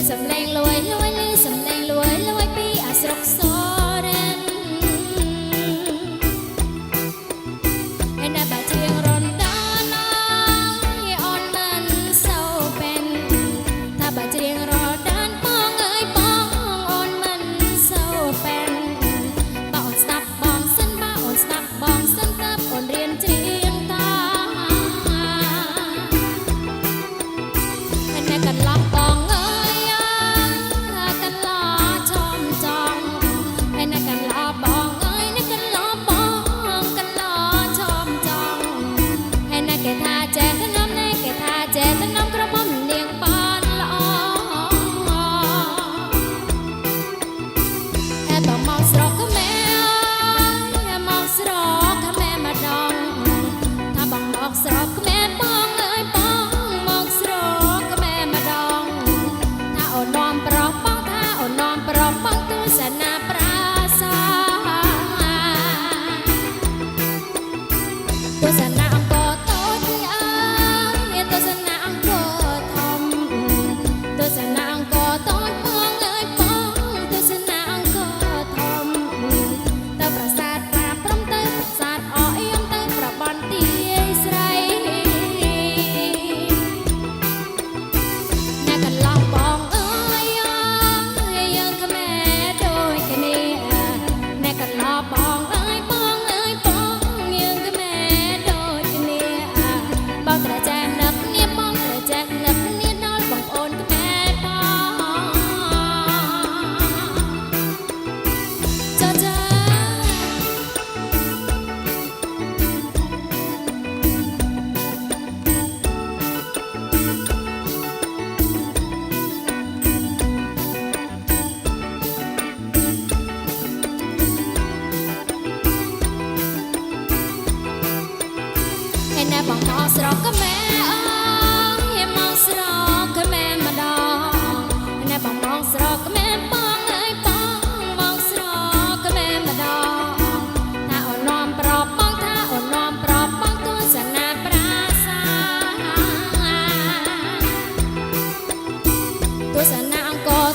សំឡេងលួយលួយលឺសំឡេងលួយលួយពីអាស្រុកសរែនហើយនៅបាជាងរនដានអូនមិនសូវពេនថាបាជាងរនដានបងអើយបងអូនមិនសូវពេនបើអូនស្ដាប់បងសិនបើអូនស្ដាប់បងសិនតើអូនរៀនច្រៀងតាហើយនៅកន្លងបងទស្សនៈអង្គរតូចអើយទស្សនៈអង្គរធំទស្សនៈអង្គរតូចបងអើយបងទស្សនៈអង្គរធំទៅប្រាសាទប្រាព្រំទៅប្រាសាទអអៀមទៅប្រព័ន្ធទាយស្រីអ្នកកន្លងបងអើយយើងខ្មែរដូចគ្នាអ្នកកន្លងបងអើយបងអើយបងយើងខ្មែរបងត្រូវចាស់នឹកគ្នាបងត្រូវចាស់នឹកគ្នាដល់បងប្អូនខ្មែរបងចាចាហើយណែបងមកស្រកខ្មែរអើយមកស្រកខ្មែរម្ដងណែបងមកស្រកខ្មែរបងអើយបងមកស្រកខ្មែរម្ដងថាអូននាំប្របបងថាអូននាំប្របបងទស្សនាប្រាសាទទស្សនាអង្គរ